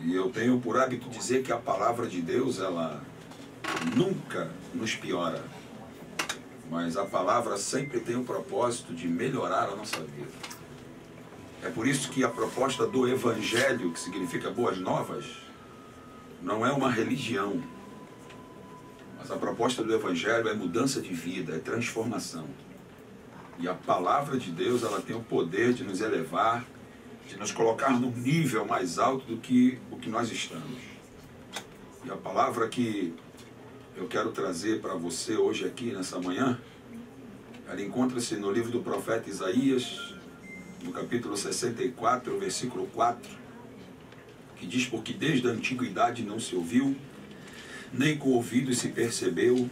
E eu tenho por hábito dizer que a palavra de Deus, ela nunca nos piora. Mas a palavra sempre tem o propósito de melhorar a nossa vida. É por isso que a proposta do Evangelho, que significa boas novas, não é uma religião. Mas a proposta do Evangelho é mudança de vida, é transformação. E a palavra de Deus, ela tem o poder de nos elevar, de nos colocar num nível mais alto do que o que nós estamos. E a palavra que eu quero trazer para você hoje aqui, nessa manhã, ela encontra-se no livro do profeta Isaías, no capítulo 64, versículo 4, que diz: porque desde a antiguidade não se ouviu, nem com o ouvido se percebeu,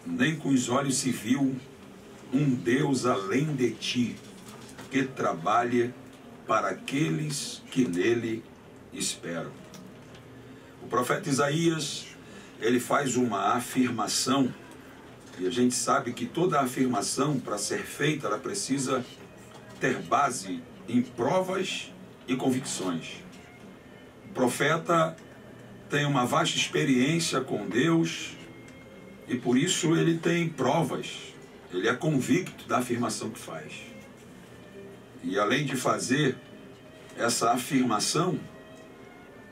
nem com os olhos se viu, um Deus além de ti, que trabalha para aqueles que nele esperam. O profeta Isaías, ele faz uma afirmação, e a gente sabe que toda afirmação, para ser feita, ela precisa ter base em provas e convicções. O profeta tem uma vasta experiência com Deus e por isso ele tem provas, ele é convicto da afirmação que faz. E além de fazer essa afirmação,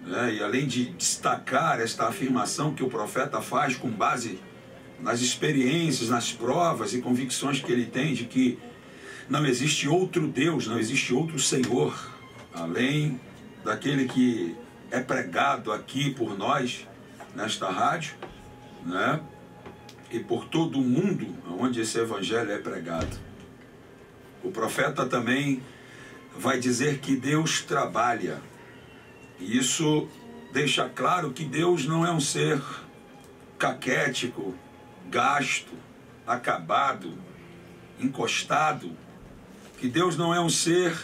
e além de destacar esta afirmação que o profeta faz com base nas experiências, nas provas e convicções que ele tem de que não existe outro Deus, não existe outro Senhor, além daquele que é pregado aqui por nós, nesta rádio, né? E por todo o mundo onde esse evangelho é pregado. O profeta também vai dizer que Deus trabalha. E isso deixa claro que Deus não é um ser caquético, gasto, acabado, encostado. Que Deus não é um ser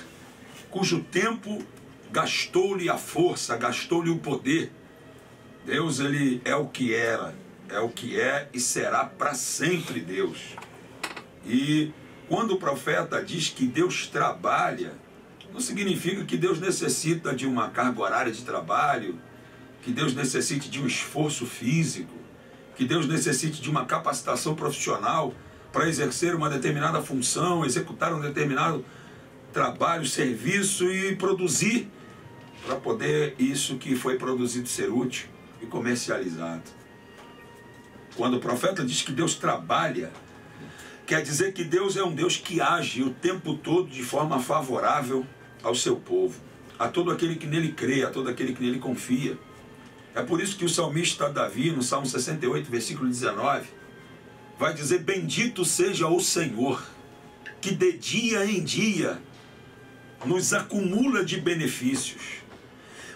cujo tempo gastou-lhe a força, gastou-lhe o poder. Deus, ele é o que era, é o que é e será para sempre Deus. E quando o profeta diz que Deus trabalha, não significa que Deus necessita de uma carga horária de trabalho, que Deus necessite de um esforço físico, que Deus necessite de uma capacitação profissional para exercer uma determinada função, executar um determinado trabalho, serviço e produzir para poder isso que foi produzido ser útil e comercializado. Quando o profeta diz que Deus trabalha, quer dizer que Deus é um Deus que age o tempo todo de forma favorável ao seu povo, a todo aquele que nele crê, a todo aquele que nele confia. É por isso que o salmista Davi, no Salmo 68, versículo 19, vai dizer: bendito seja o Senhor, que de dia em dia nos acumula de benefícios,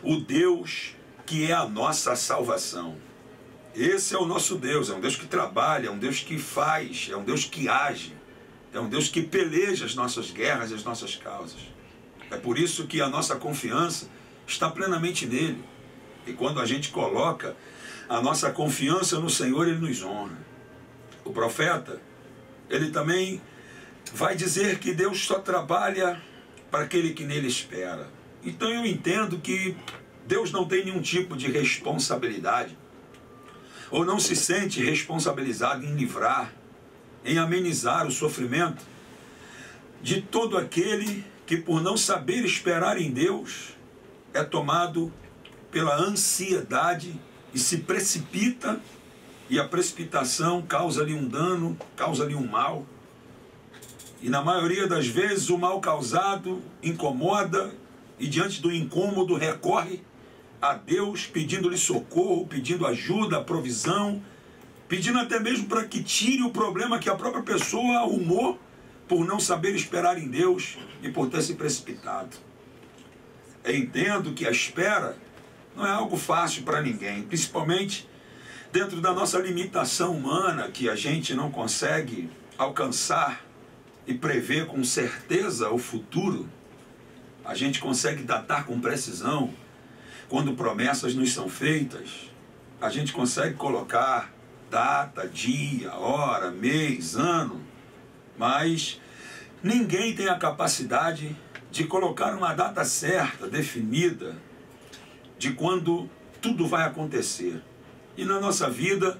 o Deus que é a nossa salvação. Esse é o nosso Deus, é um Deus que trabalha, é um Deus que faz, é um Deus que age, é um Deus que peleja as nossas guerras e as nossas causas. É por isso que a nossa confiança está plenamente nele. E quando a gente coloca a nossa confiança no Senhor, ele nos honra. O profeta, ele também vai dizer que Deus só trabalha para aquele que nele espera. Então eu entendo que Deus não tem nenhum tipo de responsabilidade, ou não se sente responsabilizado em livrar, em amenizar o sofrimento de todo aquele que, por não saber esperar em Deus, é tomado pela ansiedade e se precipita, e a precipitação causa-lhe um dano, causa-lhe um mal. E na maioria das vezes o mal causado incomoda, e diante do incômodo recorre a Deus, pedindo-lhe socorro, pedindo ajuda, provisão, pedindo até mesmo para que tire o problema que a própria pessoa arrumou por não saber esperar em Deus e por ter se precipitado. Eu entendo que a espera não é algo fácil para ninguém, principalmente dentro da nossa limitação humana, que a gente não consegue alcançar e prever com certeza o futuro. A gente consegue datar com precisão quando promessas nos são feitas. A gente consegue colocar data, dia, hora, mês, ano, mas ninguém tem a capacidade de colocar uma data certa, definida, de quando tudo vai acontecer. E na nossa vida,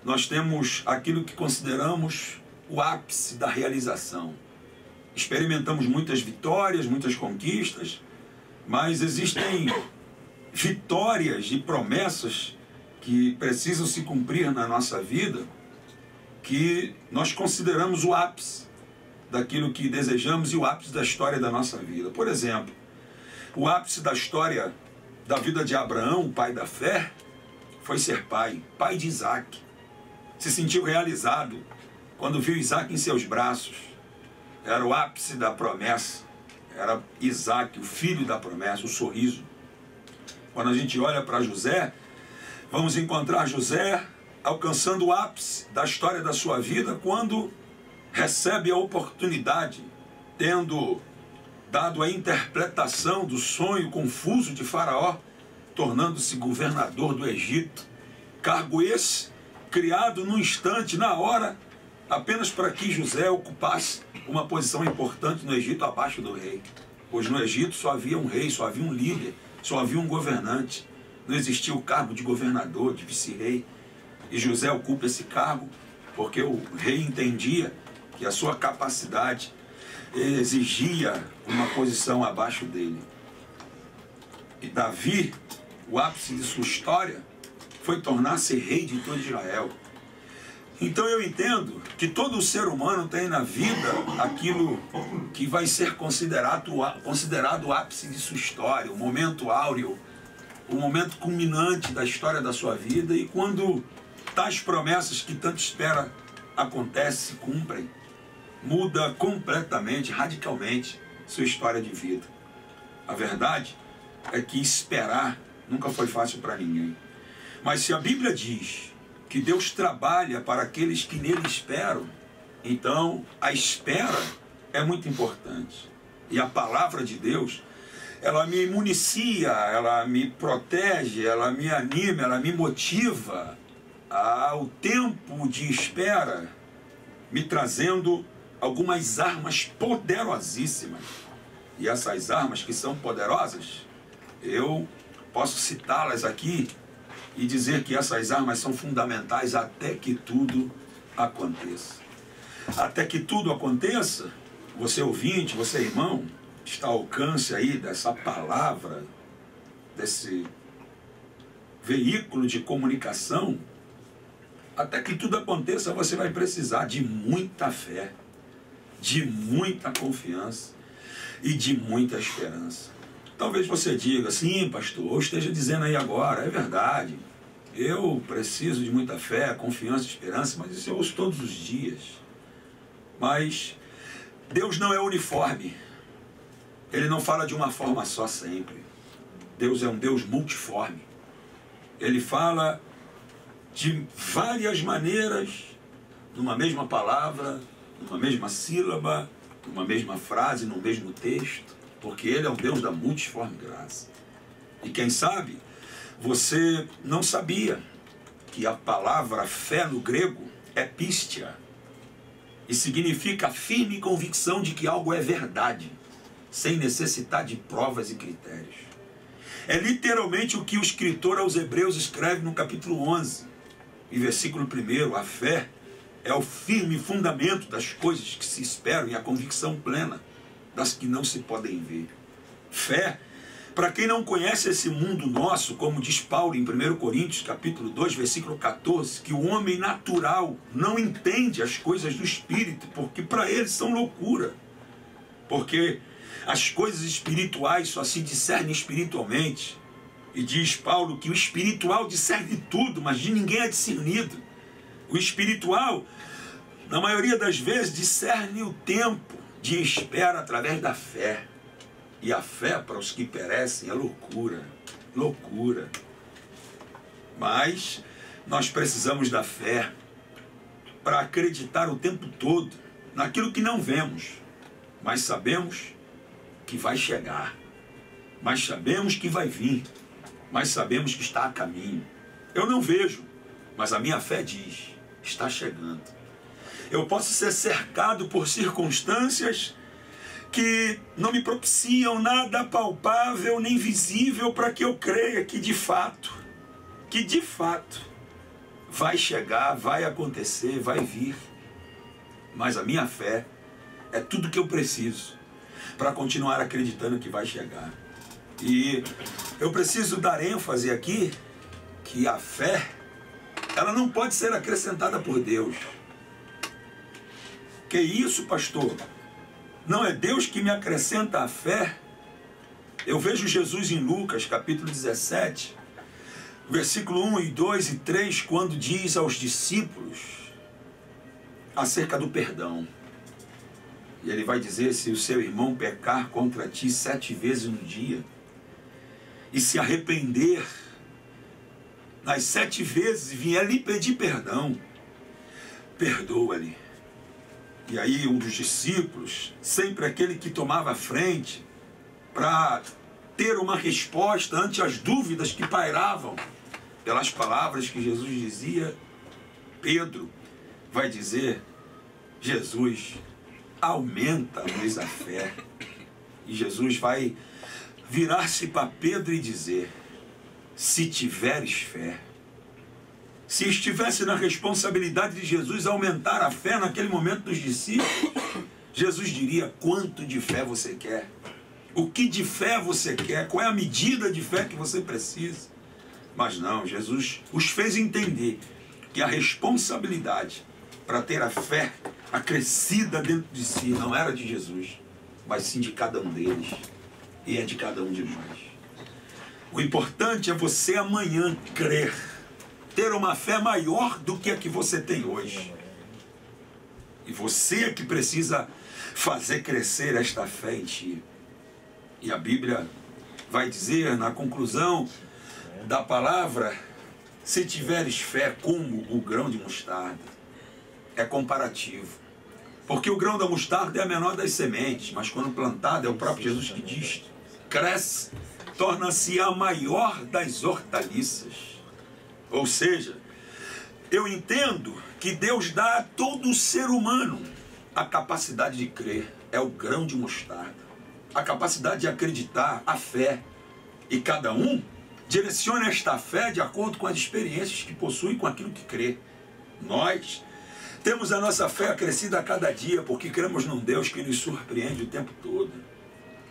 nós temos aquilo que consideramos o ápice da realização. Experimentamos muitas vitórias, muitas conquistas, mas existem vitórias e promessas que precisam se cumprir na nossa vida, que nós consideramos o ápice daquilo que desejamos e o ápice da história da nossa vida. Por exemplo, o ápice da história da vida de Abraão, o pai da fé, foi ser pai de Isaac. Se sentiu realizado quando viu Isaac em seus braços. Era o ápice da promessa. Era Isaac, o filho da promessa, o sorriso. Quando a gente olha para José, vamos encontrar José alcançando o ápice da história da sua vida quando recebe a oportunidade, tendo dado a interpretação do sonho confuso de Faraó, tornando-se governador do Egito. Cargo esse criado num instante, na hora, apenas para que José ocupasse uma posição importante no Egito abaixo do rei. Pois no Egito só havia um rei, só havia um líder, só havia um governante. Não existia o cargo de governador, de vice-rei. E José ocupa esse cargo porque o rei entendia que a sua capacidade exigia uma posição abaixo dele. E Davi, o ápice de sua história, foi tornar-se rei de todo Israel. Então eu entendo que todo ser humano tem na vida aquilo que vai ser considerado o ápice de sua história, o momento áureo, o momento culminante da história da sua vida, e quando tais promessas que tanto espera acontecem, se cumprem, muda completamente, radicalmente sua história de vida. A verdade é que esperar nunca foi fácil para ninguém. Mas se a Bíblia diz que Deus trabalha para aqueles que nele esperam, então a espera é muito importante. E a palavra de Deus, ela me municia, ela me protege, ela me anima, ela me motiva ao tempo de espera, me trazendo algumas armas poderosíssimas. E essas armas que são poderosas, eu posso citá-las aqui e dizer que essas armas são fundamentais até que tudo aconteça. Até que tudo aconteça, você ouvinte, você irmão, está ao alcance aí dessa palavra, desse veículo de comunicação. Até que tudo aconteça, você vai precisar de muita fé, de muita confiança e de muita esperança. Talvez você diga, sim, pastor, eu esteja dizendo aí agora, é verdade. Eu preciso de muita fé, confiança e esperança, mas isso eu ouço todos os dias. Mas Deus não é uniforme. Ele não fala de uma forma só sempre. Deus é um Deus multiforme. Ele fala de várias maneiras, numa mesma palavra, numa mesma sílaba, numa mesma frase, no mesmo texto, porque Ele é um Deus da multiforme graça. E quem sabe, você não sabia que a palavra fé no grego é pistia, e significa a firme convicção de que algo é verdade, sem necessitar de provas e critérios. É literalmente o que o escritor aos Hebreus escreve no capítulo 11, e versículo 1, a fé é o firme fundamento das coisas que se esperam e a convicção plena das que não se podem ver. Fé, para quem não conhece esse mundo nosso, como diz Paulo em 1 Coríntios, capítulo 2, versículo 14, que o homem natural não entende as coisas do Espírito, porque para eles são loucura. Porque as coisas espirituais só se discernem espiritualmente. E diz Paulo que o espiritual discerne tudo, mas de ninguém é discernido. O espiritual, na maioria das vezes, discerne o tempo de espera através da fé. E a fé para os que perecem é loucura, loucura. Mas nós precisamos da fé para acreditar o tempo todo naquilo que não vemos, mas sabemos que vai chegar, mas sabemos que vai vir, mas sabemos que está a caminho. Eu não vejo, mas a minha fé diz, está chegando. Eu posso ser cercado por circunstâncias que não me propiciam nada palpável nem visível para que eu creia que de fato vai chegar, vai acontecer, vai vir. Mas a minha fé é tudo que eu preciso para continuar acreditando que vai chegar. E eu preciso dar ênfase aqui que a fé, ela não pode ser acrescentada por Deus. Que isso, pastor? Não é Deus que me acrescenta a fé? Eu vejo Jesus em Lucas, capítulo 17, versículo 1 e 2 e 3, quando diz aos discípulos acerca do perdão. E ele vai dizer: se o seu irmão pecar contra ti 7 vezes no dia, e se arrepender nas 7 vezes e vier lhe pedir perdão, perdoa-lhe. E aí um dos discípulos, sempre aquele que tomava a frente para ter uma resposta ante as dúvidas que pairavam pelas palavras que Jesus dizia, Pedro vai dizer: Jesus, aumenta-nos a fé. E Jesus vai virar-se para Pedro e dizer: se tiveres fé. Se estivesse na responsabilidade de Jesus aumentar a fé naquele momento dos discípulos, Jesus diria: quanto de fé você quer? O que de fé você quer? Qual é a medida de fé que você precisa? Mas não, Jesus os fez entender que a responsabilidade para ter a fé acrescida dentro de si não era de Jesus, mas sim de cada um deles, e é de cada um de nós. O importante é você amanhã crer, ter uma fé maior do que a que você tem hoje. E você é que precisa fazer crescer esta fé em ti. E a Bíblia vai dizer na conclusão da palavra: se tiveres fé como o grão de mostarda. É comparativo. Porque o grão da mostarda é a menor das sementes, mas quando plantado, é o próprio Jesus que diz, cresce, torna-se a maior das hortaliças. Ou seja, eu entendo que Deus dá a todo ser humano a capacidade de crer. É o grão de mostarda. A capacidade de acreditar, a fé. E cada um direciona esta fé de acordo com as experiências que possui, com aquilo que crê. Nós temos a nossa fé acrescida a cada dia, porque cremos num Deus que nos surpreende o tempo todo.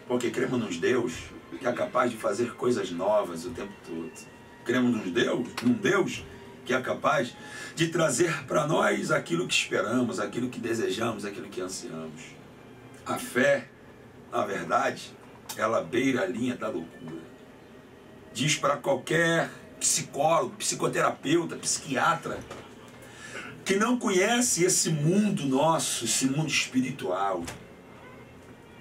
Porque cremos num Deus que é capaz de fazer coisas novas o tempo todo. Cremos num Deus que é capaz de trazer para nós aquilo que esperamos, aquilo que desejamos, aquilo que ansiamos. A fé, na verdade, ela beira a linha da loucura. Diz para qualquer psicólogo, psicoterapeuta, psiquiatra, que não conhece esse mundo nosso, esse mundo espiritual.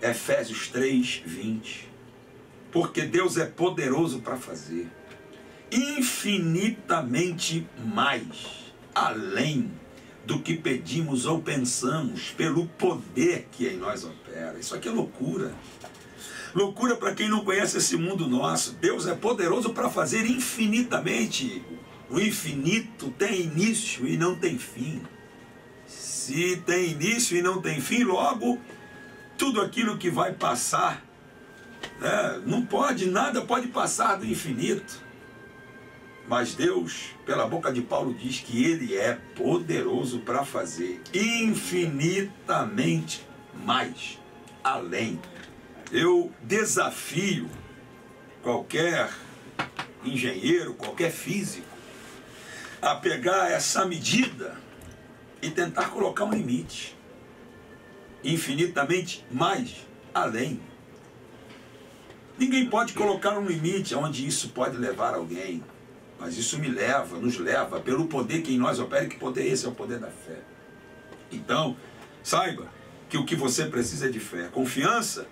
Efésios 3, 20. Porque Deus é poderoso para fazer infinitamente mais, além do que pedimos ou pensamos, pelo poder que em nós opera. Isso aqui é loucura. Loucura para quem não conhece esse mundo nosso. Deus é poderoso para fazer infinitamente. O infinito tem início e não tem fim. Se tem início e não tem fim, logo, tudo aquilo que vai passar, não pode, nada pode passar do infinito. Mas Deus, pela boca de Paulo, diz que Ele é poderoso para fazer infinitamente mais, além. Eu desafio qualquer engenheiro, qualquer físico, a pegar essa medida e tentar colocar um limite. Infinitamente mais, além. Ninguém pode colocar um limite onde isso pode levar alguém. Mas isso nos leva, pelo poder que em nós opera, que poder esse é o poder da fé. Então, saiba que o que você precisa é de fé. Confiança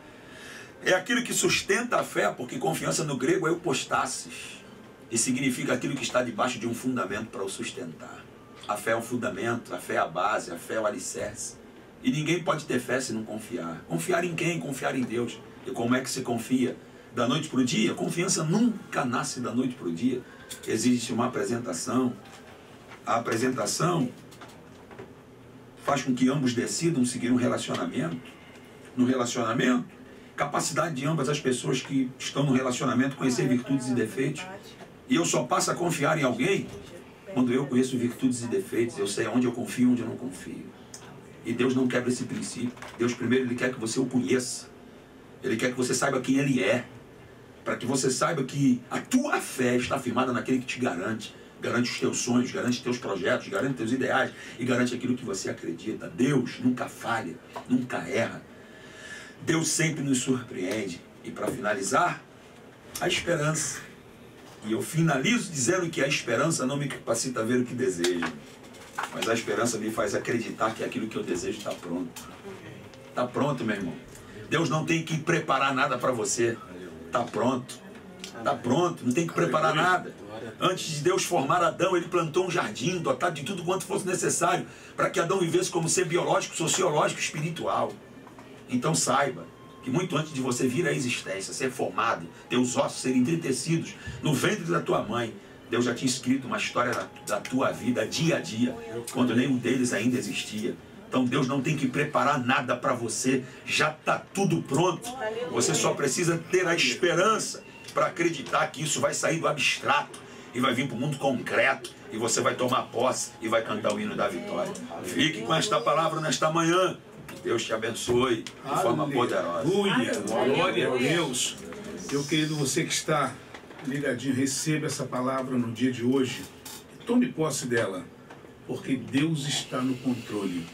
é aquilo que sustenta a fé, porque confiança no grego é upostasis. E significa aquilo que está debaixo de um fundamento para o sustentar. A fé é um fundamento, a fé é a base, a fé é o alicerce. E ninguém pode ter fé se não confiar. Confiar em quem? Confiar em Deus. E como é que se confia? Da noite para o dia? Confiança nunca nasce da noite para o dia. Existe uma apresentação. A apresentação faz com que ambos decidam seguir um relacionamento. no relacionamento, capacidade de ambas as pessoas que estão no relacionamento conhecer virtudes e defeitos. E eu só passo a confiar em alguém quando eu conheço virtudes e defeitos. Eu sei onde eu confio e onde eu não confio. E Deus não quebra esse princípio. Deus primeiro Ele quer que você o conheça. Ele quer que você saiba quem Ele é. Para que você saiba que a tua fé está firmada naquele que te garante. Garante os teus sonhos, garante os teus projetos, garante os teus ideais e garante aquilo que você acredita. Deus nunca falha, nunca erra. Deus sempre nos surpreende. E para finalizar, a esperança. E eu finalizo dizendo que a esperança não me capacita a ver o que desejo. Mas a esperança me faz acreditar que aquilo que eu desejo está pronto. Está pronto, meu irmão. Deus não tem que preparar nada para você. Está pronto. Está pronto, não tem que preparar nada. Antes de Deus formar Adão, Ele plantou um jardim dotado de tudo quanto fosse necessário para que Adão vivesse como ser biológico, sociológico, espiritual. Então saiba que muito antes de você vir à existência, ser formado, teus ossos serem entretecidos no ventre da tua mãe, Deus já tinha escrito uma história da tua vida dia a dia, quando nenhum deles ainda existia. Então Deus não tem que preparar nada para você, já está tudo pronto. Você só precisa ter a esperança para acreditar que isso vai sair do abstrato e vai vir para o mundo concreto, e você vai tomar posse e vai cantar o hino da vitória. Fique com esta palavra nesta manhã. Que Deus te abençoe de forma poderosa. Aleluia, glória a Deus. Meu querido, você que está ligadinho, receba essa palavra no dia de hoje. Tome posse dela, porque Deus está no controle.